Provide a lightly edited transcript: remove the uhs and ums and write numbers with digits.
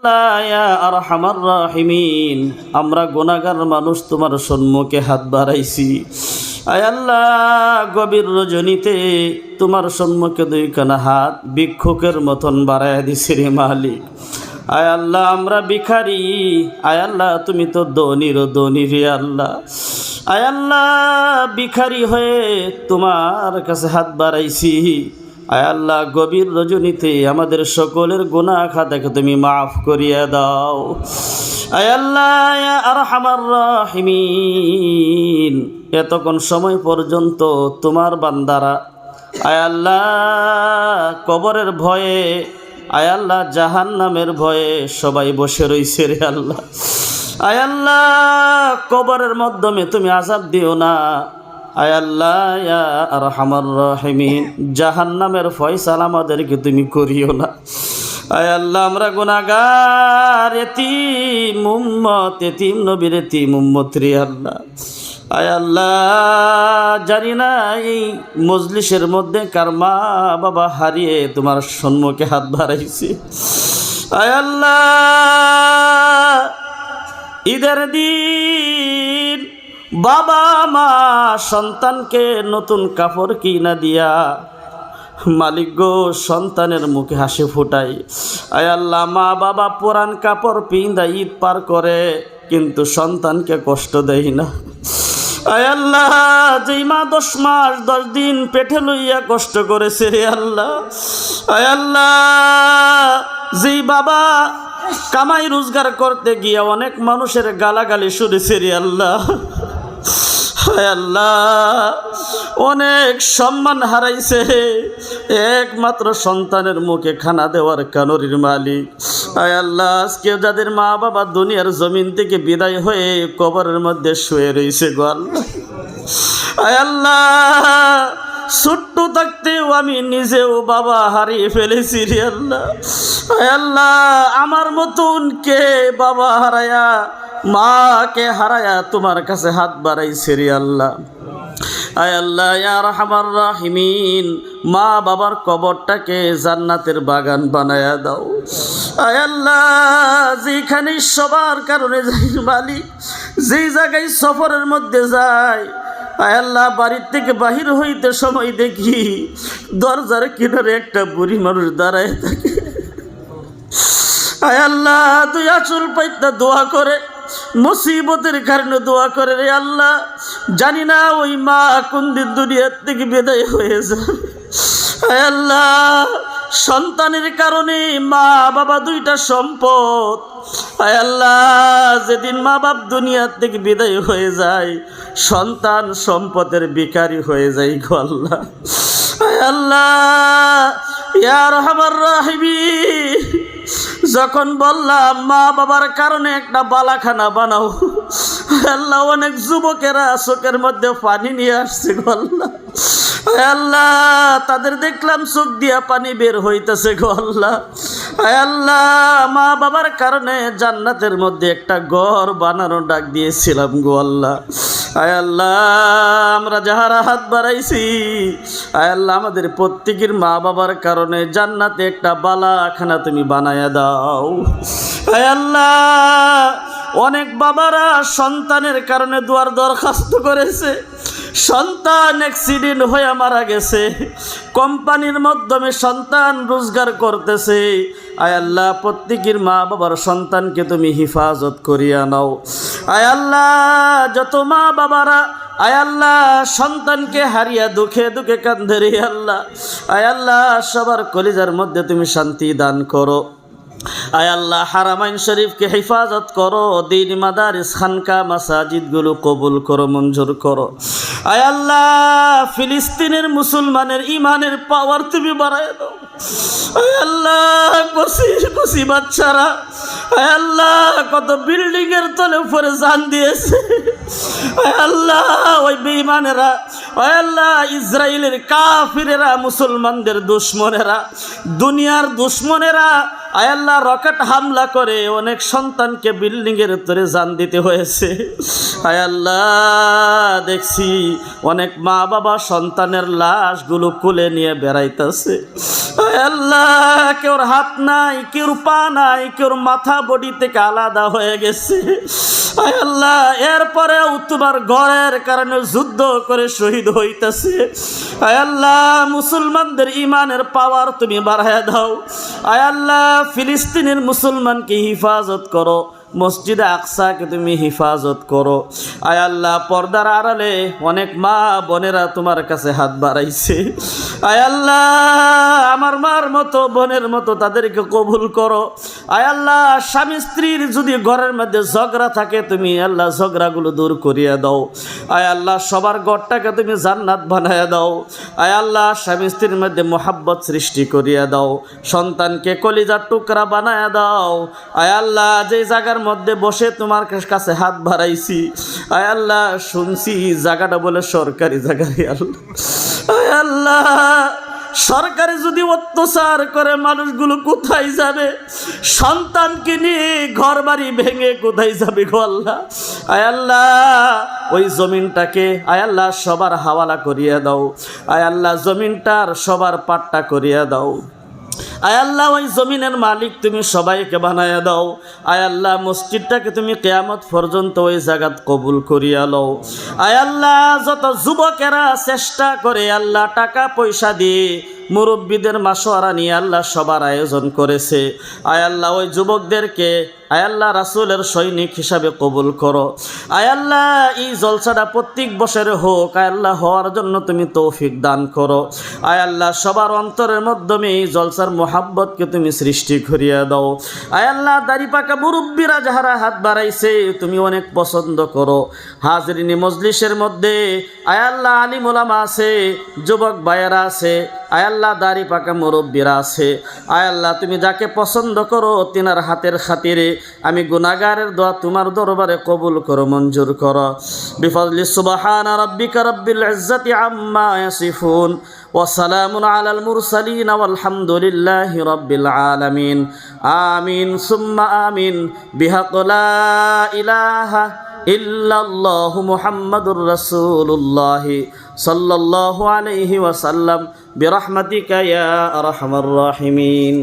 আল্লাহ ইয়া আরহামার রাহিমিন, আমরা গুনাহগার মানুষ তোমার সম্মুখে হাত বাড়াইছি। আয় আল্লাহ, গভীর রজনীতে তোমার সম্মুখে দুইখানা হাত ভিক্ষুকের মতন বাড়াইয়া দিছি রে মালিক। আয় আল্লাহ, আমরা ভিখারি। আয় আল্লাহ, তুমি তো ধনীরও ধনী রে আল্লাহ। আয় আল্লাহ, ভিখারি হয়ে তোমার কাছে হাত বাড়াইছি। আয় আল্লাহ, গভীর রজনীতে আমাদের সকলের গুনাহ খাতাকে তুমি মাফ করিয়া দাও। আয় আল্লাহ ইয়া আরহামার রাহিমিন, এতক্ষণ সময় পর্যন্ত তোমার বান্দারা আয় আল্লাহ কবরের ভয়ে, আয় আল্লাহ জাহান্নামের ভয়ে সবাই বসে রইছে রে আল্লাহ। আয় আল্লাহ, কবরের মাধ্যমে তুমি আযাব দিও না। আয় আল্লাহ ইয়া আরহামার রাহিমিন, জাহান্নামের ফয়সালা আমাদেরকে তুমি করিও না। আয় আল্লাহ, আমরা গুনাহগার, এতিম উম্মত, এতিম নবীর এতিম উম্মত রে আল্লাহ। আয় আল্লাহ, জানি না এই মজলিসের মধ্যে কার মা বাবা হারিয়ে তোমার সম্মুখে হাত বাড়াইছে। আয় আল্লাহ, ঈদের দিন বাবা মা সন্তানকে নতুন কাপড় কিনা দিয়া মালিক গো সন্তানের মুখে হাসি ফুটাই। আয় আল্লাহ, মা বাবা পুরান কাপড় পিন্দা ঈদ পার করে, কিন্তু সন্তানকে কষ্ট দেয় না। আয় আল্লাহ, যেই মা 10 মাস 10 দিন পেটে লইয়া কষ্ট করেছে রে আল্লাহ। আয় আল্লাহ, যেই বাবা কামাই রোজগার করতে গিয়া অনেক মানুষের গালাগালি শুনেছে রে আল্লাহ। হায় আল্লাহ, অনেক সম্মান হারাইছে একমাত্র সন্তানের মুখে খানা দেওয়ার কানরির মালিক। হায় আল্লাহ, আজকে যাদের মা বাবা দুনিয়ার জমিন থেকে বিদায় হয়ে কবরের মধ্যে শুয়ে রয়েছে গো আল্লাহ। হায় আল্লাহ, ছোট্ট থাকতেও আমি নিজেও বাবা হারিয়ে ফেলেছি রে আল্লাহ। হায় আল্লাহ, আমার মতন কে বাবা হারায়া মাকে হারায়া তোমার কাছে হাত বাড়াইছে রে আল্লাহ। আয় আল্লাহ ইয়া আরহামার রাহিমিন, মা বাবার কবরটাকে জান্নাতের বাগান বানায়া দাও। আয় আল্লাহ, যেখানে সবার কারণে যাই মালিক, যেই জায়গায় সফরের মধ্যে যায়, আয় আল্লাহ, বাড়ির থেকে বাহির হইতে সময় দেখি দরজার কিনারে একটা বুড়ি মানুষ দাঁড়ায় থাকে। আয় আল্লাহ, তুই আঁচল পাইতা দোয়া করে, মুসিবতের কারণে দোয়া করে রে আল্লাহ। জানি না ওই মা কোন দিন দুনিয়ার থেকে বিদায় হয়ে যায়। আয় আল্লাহ, সন্তানের কারণে মা বাবা দুইটা সম্পদ। আয় আল্লাহ, যেদিন মা বাপ দুনিয়ার থেকে বিদায় হয়ে যায়, সন্তান সম্পদের ভিখারি হয়ে যায় গো আল্লাহ। আয় আল্লাহ ইয়া আরহামার রাহিমিন, যখন বললাম মা বাবার কারণে একটা বালাখানা বানাও, আল্লাহ অনেক যুবকেরা চোখের মধ্যে পানি নিয়ে আসছে গো আল্লাহ। আল্লাহ, তাদের দেখলাম চোখ দিয়া পানি বের হইতেছে গো আল্লাহ। আল্লাহ, মা বাবার কারণে জান্নাতের মধ্যে একটা ঘর বানানো ডাক দিয়েছিলাম গো আল্লাহ। আয় আল্লাহ, আমরা যাহারা হাত বাড়াইছি, আয় আল্লাহ, আমাদের প্রত্যেকের মা বাবার কারণে জান্নাতে একটা বালাখানা তুমি বানায়া দাও। আয় আল্লাহ, অনেক বাবারা সন্তানের কারণে দুয়ার দরখাস্ত করেছে, সন্তান অ্যাক্সিডেন্ট হয়ে মারা গেছে, কোম্পানির মাধ্যমে সন্তান রোজগার করতেছে। আয় আল্লাহ, প্রত্যেকের মা বাবার সন্তানকে তুমি হিফাজত করিয়া নাও। আয় আল্লাহ, যত মা বাবারা আয় আল্লাহ সন্তানকে হারিয়া দুঃখে দুঃখে কান্দে রে আল্লাহ, আয় আল্লাহ, সবার কলিজার মধ্যে তুমি শান্তি দান করো। আয় আল্লাহ, হারামাইন শরীফকে হেফাজত করো, দিন মাদারিস খানকা মাসাজিদগুলো কবুল করো, মঞ্জুর করো। আয় আল্লাহ, ফিলিস্তিনের মুসলমানের ইমানের পাওয়ার তুমি বাড়ায় দাও। আয় আল্লাহ, কচি বাচ্চারা আয় আল্লাহ কত বিল্ডিং এর তলে উপরে জান দিয়েছে। আয় আল্লাহ, ওই বেঈমানেরা, আয় আল্লাহ, ইসরায়েলের কাফিরেরা, মুসলমানদের দুশমনেরা, দুনিয়ার দুশমনেরা আয় আল্লাহ রকেট হামলা করে অনেক সন্তানকে বিল্ডিংয়ের ভিতরে জান দিতে হয়েছে। আয় আল্লাহ দেখছি অনেক মা বাবা সন্তানের লাশগুলো কোলে নিয়ে বেড়াইতেছে। আয় আল্লাহ কেউর হাত নাই, কেউর পা নাই, কেউর মাথা বডি থেকে আলাদা হয়ে গেছে। আয় আল্লাহ এরপরেও তোমার ঘরের কারণে যুদ্ধ করে শহীদ হইতেছে। আয় আল্লাহ মুসলমানদের ইমানের পাওয়ার তুমি বাড়ায় দাও। আয় আল্লাহ ফিলিস্তিনের মুসলমানকে হিফাজত করো, মসজিদে আকসাকে তুমি হিফাজত করো। আয় আল্লাহ পর্দার আড়ালে অনেক মা বোনেরা তোমার কাছে হাত বাড়াইছে। আয় আল্লাহ আমার মার মতো বোনের মতো তাদেরকে কবুল করো। আয় আল্লাহ স্বামী স্ত্রীর যদি ঘরের মধ্যে ঝগড়া থাকে তুমি আল্লাহ ঝগড়াগুলো দূর করিয়া দাও। আয় আল্লাহ সবার ঘরটাকে তুমি জান্নাত বানায়া দাও। আয় আল্লাহ স্বামী স্ত্রীর মধ্যে মোহাব্বত সৃষ্টি করিয়া দাও, সন্তানকে কলিজার টুকরা বানায়া দাও। আয় আল্লাহ যে জায়গার মধ্যে বসে তোমার কাছে হাত বাড়াইছি, আয় আল্লাহ শুনছি জায়গাটা বলে সরকারি জায়গা। আয় আল্লাহ সরকারে যদি অত্যাচার করে মানুষগুলো কোথায় যাবে? সন্তানকে নিয়ে ঘর বাড়ি ভেঙে কোথায় যাবে গো আল্লাহ? আয় আল্লাহ ওই জমিনটাকে আয় আল্লাহ সবার হাওয়ালা করিয়া দাও। আয় আল্লাহ জমিনটার সবার পাট্টা করিয়া দাও। আয় আল্লাহ ওই জমিনের মালিক তুমি সবাইকে বানায়া দাও। আয় আল্লাহ মসজিদটাকে তুমি কিয়ামত পর্যন্ত ওই জায়গাত কবুল করিয়া লও। আয় আল্লাহ যত যুবকেরা চেষ্টা করে আল্লাহ টাকা পয়সা দিয়ে মুরব্বীদের মাশওয়ারা নিয়ে আল্লাহ সবার আয়োজন করেছে, আয় আল্লাহ ওই যুবকদেরকে আয় আল্লাহ রাসূলের সৈনিক হিসাবে কবুল করো। আয় আল্লাহ এই জলসাটা প্রত্যেক বছরে হোক, আয় আল্লাহ হওয়ার জন্য তুমি তৌফিক দান করো। আয় আল্লাহ সবার অন্তরের মাধ্যমে এই জলসার মোহাব্বতকে তুমি সৃষ্টি করিয়া দাও। আয় আল্লাহ দাড়ি পাকা মুরব্বীরা যাহারা হাত বাড়াইছে তুমি অনেক পছন্দ করো। হাজরিনী মজলিসের মধ্যে আয় আল্লাহ আলিম ওলামা আছে, যুবক ভাইয়েরা আছে, আয় আল্লাহ দাড়ি পাকা মুরব্বীরা আছে। আয় আল্লাহ তুমি যাকে পছন্দ করো তিনার হাতের খাতিরে আমি গুনাহগারের দোয়া তোমার দরবারে কবুল করো, মঞ্জুর করো। বিফজলি সুবহানা রাব্বিকা রাব্বিল ইজ্জাতি আম্মা ইয়াসিফুন ওয়া সালামুন আলাল মুরসালিন ওয়ালহামদুলিল্লাহি রাব্বিল আলামিন। আমিন সুম্মা আমিন। বিহাক লা ইলাহা ইল্লাল্লাহু মুহাম্মাদুর রাসূলুল্লাহ সাল্লাল্লাহু আলাইহি ওয়াসাল্লাম বিরহমাতিকা ইয়া আরহামার রাহিমিন।